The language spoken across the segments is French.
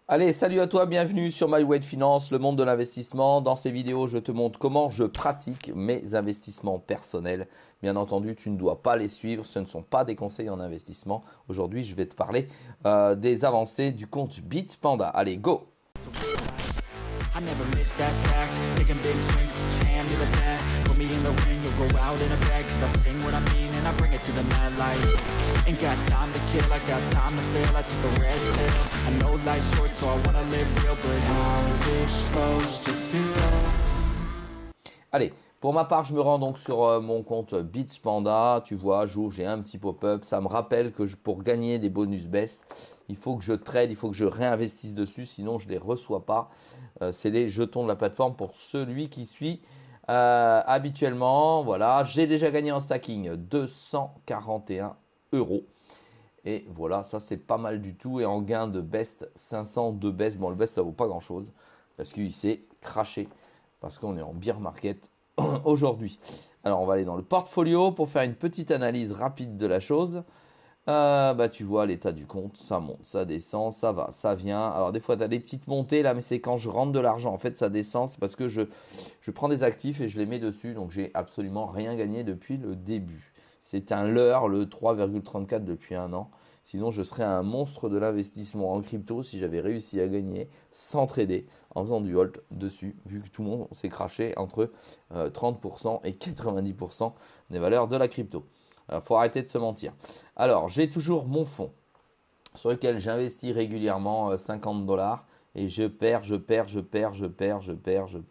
Allez, salut à toi, bienvenue sur My Way Finance, le monde de l'investissement. Dans ces vidéos, je te montre comment je pratique mes investissements personnels. Bien entendu, tu ne dois pas les suivre, ce ne sont pas des conseils en investissement. Aujourd'hui, je vais te parler des avancées du compte Bitpanda. Allez, go! I never miss, that's fact. Taking big swings, jam to the bat. Put me in the ring, you'll go out in a bag. Cause I sing what I mean and I bring it to the mad light. Ain't got time to kill, I got time to feel. I took the red pill. I know life's short, so I wanna live real. But how's it supposed to feel? Allez, pour ma part, je me rends donc sur mon compte Bitpanda. Tu vois, j'ouvre, j'ai un petit pop-up. Ça me rappelle que pour gagner des bonus baisse, il faut que je trade, il faut que je réinvestisse dessus. Sinon, je ne les reçois pas. C'est les jetons de la plateforme pour celui qui suit habituellement. Voilà, j'ai déjà gagné en stacking 241 euros. Et voilà, ça c'est pas mal du tout. Et en gain de best, 502 best. Bon, le best, ça vaut pas grand-chose parce qu'il s'est craché. Parce qu'on est en bear market aujourd'hui. Alors, on va aller dans le portfolio pour faire une petite analyse rapide de la chose. Tu vois l'état du compte, ça monte, ça descend, ça va, ça vient. Alors, des fois, tu as des petites montées là, mais c'est quand je rentre de l'argent. En fait, ça descend, c'est parce que je prends des actifs et je les mets dessus. Donc, j'ai absolument rien gagné depuis le début. C'est un leurre, le 3,34 depuis un an. Sinon, je serais un monstre de l'investissement en crypto si j'avais réussi à gagner sans trader en faisant du hold dessus, vu que tout le monde s'est craché entre 30% et 90% des valeurs de la crypto. Il faut arrêter de se mentir. Alors, j'ai toujours mon fonds sur lequel j'investis régulièrement 50 dollars et je perds.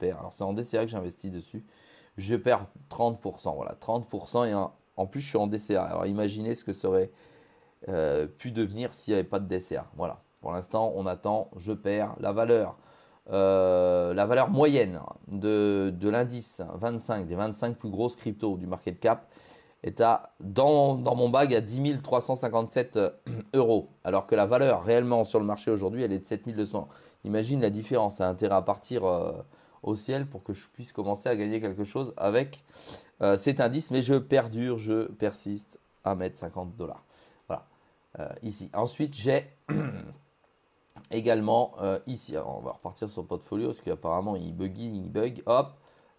Alors, c'est en DCA que j'investis dessus. Je perds 30%. Voilà, 30% et en plus, je suis en DCA. Alors, imaginez ce que serait pu devenir s'il n'y avait pas de DCA. Voilà. Pour l'instant, on attend, je perds la valeur moyenne de l'indice 25, des 25 plus grosses cryptos du market cap, est dans mon bag à 10 357 euros. Alors que la valeur réellement sur le marché aujourd'hui, elle est de 7 200. Imagine la différence. Ça a intérêt à partir au ciel pour que je puisse commencer à gagner quelque chose avec cet indice. Mais je perdure, je persiste à mettre 50 dollars. Voilà. Ici. Ensuite, j'ai également ici. Alors, on va repartir sur le portfolio parce qu'apparemment, il bug. Hop.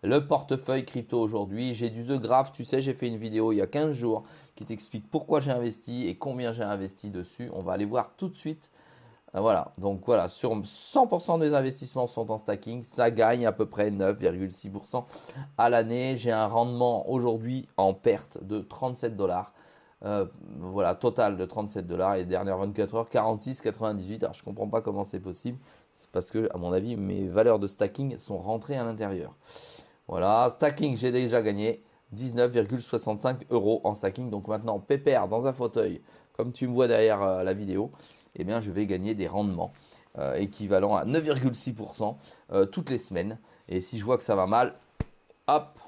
Le portefeuille crypto aujourd'hui. J'ai du The Graph. Tu sais, j'ai fait une vidéo il y a 15 jours qui t'explique pourquoi j'ai investi et combien j'ai investi dessus. On va aller voir tout de suite. Voilà. Donc, voilà. Sur 100% des investissements sont en stacking. Ça gagne à peu près 9,6% à l'année. J'ai un rendement aujourd'hui en perte de 37 dollars. Voilà, total de 37 dollars et dernières 24 heures, 46,98. Alors, je ne comprends pas comment c'est possible. C'est parce que, à mon avis, mes valeurs de stacking sont rentrées à l'intérieur. Voilà, stacking, j'ai déjà gagné 19,65 euros en stacking. Donc maintenant, pépère dans un fauteuil, comme tu me vois derrière la vidéo, eh bien, je vais gagner des rendements équivalents à 9,6% toutes les semaines. Et si je vois que ça va mal, hop,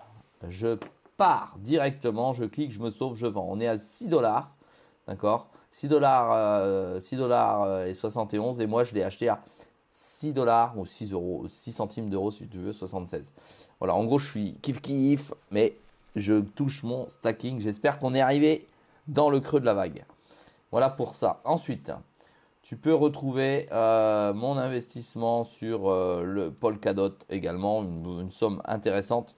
je pars directement, je clique, je me sauve, je vends. On est à 6 dollars, d'accord, 6 dollars, 6 dollars et 71 et moi je l'ai acheté à 6 dollars ou 6 euros, 6 centimes d'euros si tu veux, 76. Voilà, en gros je suis kiff, mais je touche mon stacking. J'espère qu'on est arrivé dans le creux de la vague. Voilà pour ça. Ensuite, tu peux retrouver mon investissement sur le Polkadot également, une somme intéressante.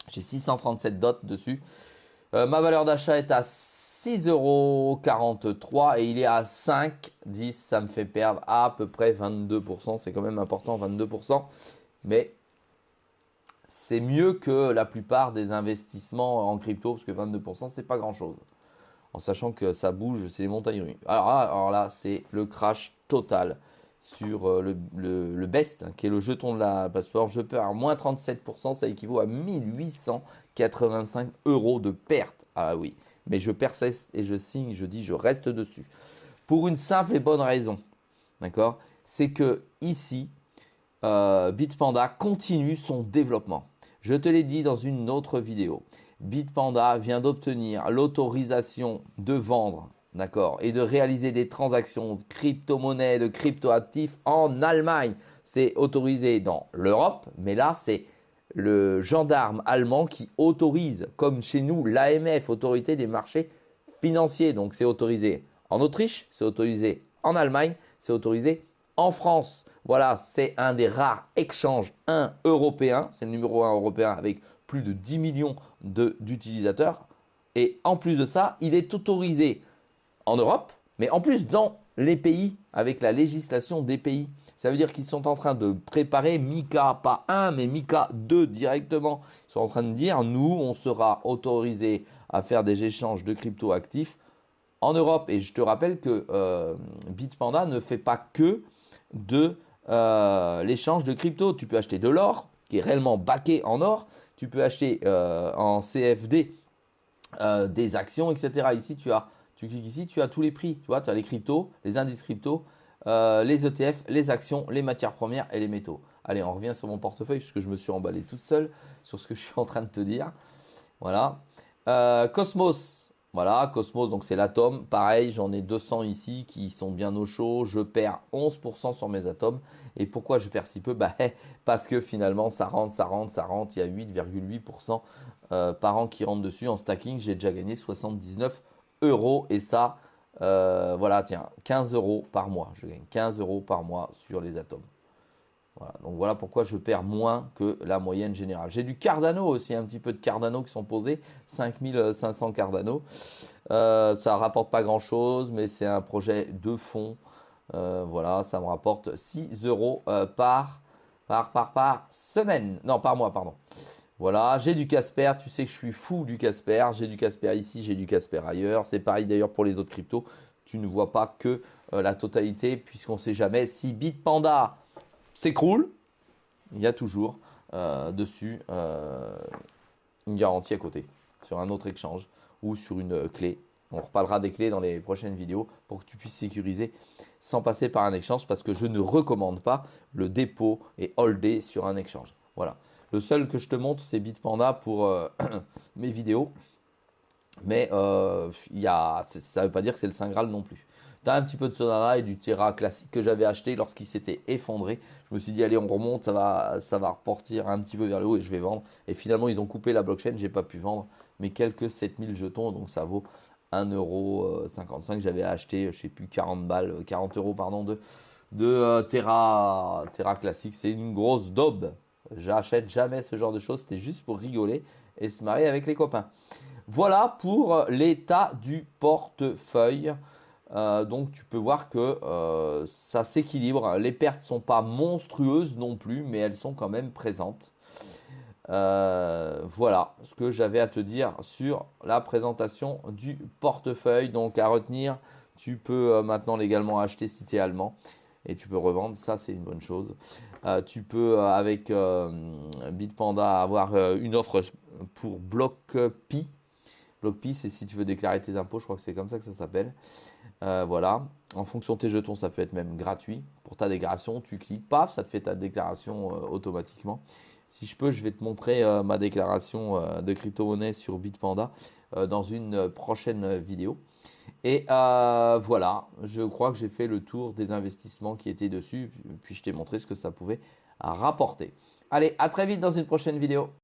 J'ai 637 dots dessus. Ma valeur d'achat est à 6,43 € et il est à 5,10. Ça me fait perdre à peu près 22%. C'est quand même important, 22%. Mais c'est mieux que la plupart des investissements en crypto parce que 22%, c'est pas grand-chose. En sachant que ça bouge, c'est les montagnes russes. Alors là, c'est le crash total sur le best, qui est le jeton de la plateforme. Je perds moins 37%, ça équivaut à 1885 euros de perte. Ah oui, mais je persiste et je signe, je dis, je reste dessus. Pour une simple et bonne raison, d'accord? C'est que ici, Bitpanda continue son développement. Je te l'ai dit dans une autre vidéo. Bitpanda vient d'obtenir l'autorisation de vendre, d'accord, et de réaliser des transactions de crypto-monnaies, de crypto-actifs en Allemagne. C'est autorisé dans l'Europe, mais là, c'est le gendarme allemand qui autorise, comme chez nous, l'AMF, Autorité des marchés financiers. Donc, c'est autorisé en Autriche, c'est autorisé en Allemagne, c'est autorisé En France, voilà, c'est un des rares exchanges européens. C'est le numéro 1 européen avec plus de 10 millions d'utilisateurs. Et en plus de ça, il est autorisé en Europe, mais en plus dans les pays, avec la législation des pays. Ça veut dire qu'ils sont en train de préparer MiCA, pas 1, mais MiCA 2 directement. Ils sont en train de dire, nous, on sera autorisé à faire des échanges de crypto-actifs en Europe. Et je te rappelle que Bitpanda ne fait pas que de l'échange de crypto. Tu peux acheter de l'or, qui est réellement backé en or. Tu peux acheter en CFD des actions, etc. Ici, tu cliques ici, tu as tous les prix. Tu vois, tu as les cryptos, les indices crypto, les ETF, les actions, les matières premières et les métaux. Allez, on revient sur mon portefeuille parce que je me suis emballé toute seule sur ce que je suis en train de te dire. Voilà. Cosmos. Voilà, Cosmos, donc c'est l'atome. Pareil, j'en ai 200 ici qui sont bien au chaud. Je perds 11% sur mes atomes. Et pourquoi je perds si peu? Parce que finalement, ça rentre. Il y a 8,8% par an qui rentrent dessus. En stacking, j'ai déjà gagné 79 €. Et ça, voilà, tiens, 15 € par mois. Je gagne 15 € par mois sur les atomes. Voilà, donc voilà pourquoi je perds moins que la moyenne générale. J'ai du Cardano aussi, un petit peu de Cardano qui sont posés, 5500 Cardano. Ça ne rapporte pas grand chose, mais c'est un projet de fond. Voilà, ça me rapporte 6 € par semaine. Non, par mois, pardon. Voilà, j'ai du Casper, tu sais que je suis fou du Casper. J'ai du Casper ici, j'ai du Casper ailleurs. C'est pareil d'ailleurs pour les autres cryptos. Tu ne vois pas que la totalité, puisqu'on ne sait jamais si Bitpanda s'écroule, il y a toujours dessus une garantie à côté sur un autre exchange ou sur une clé. On reparlera des clés dans les prochaines vidéos pour que tu puisses sécuriser sans passer par un exchange parce que je ne recommande pas le dépôt et holder sur un exchange. Voilà. Le seul que je te montre, c'est Bitpanda pour mes vidéos. Mais ça ne veut pas dire que c'est le Saint Graal non plus. Tu as un petit peu de Solana et du Terra classique que j'avais acheté lorsqu'il s'était effondré. Je me suis dit, allez, on remonte, ça va repartir un petit peu vers le haut et je vais vendre. Et finalement, ils ont coupé la blockchain, je n'ai pas pu vendre mes quelques 7000 jetons. Donc, ça vaut 1,55 €. J'avais acheté, je ne sais plus, 40 € pardon, de Terra classique. C'est une grosse daube. J'achète jamais ce genre de choses. C'était juste pour rigoler et se marier avec les copains. Voilà pour l'état du portefeuille. Donc tu peux voir que ça s'équilibre. Les pertes ne sont pas monstrueuses non plus, mais elles sont quand même présentes. Voilà ce que j'avais à te dire sur la présentation du portefeuille. Donc à retenir, tu peux maintenant légalement acheter si tu es allemand et tu peux revendre. Ça, c'est une bonne chose. Tu peux avec Bitpanda avoir une offre pour BlockPi. BlockPi, c'est si tu veux déclarer tes impôts, je crois que c'est comme ça que ça s'appelle. Voilà, en fonction de tes jetons, ça peut être même gratuit. Pour ta déclaration, tu cliques, paf, ça te fait ta déclaration automatiquement. Si je peux, je vais te montrer ma déclaration de crypto-monnaie sur Bitpanda dans une prochaine vidéo. Et voilà, je crois que j'ai fait le tour des investissements qui étaient dessus. Puis je t'ai montré ce que ça pouvait rapporter. Allez, à très vite dans une prochaine vidéo.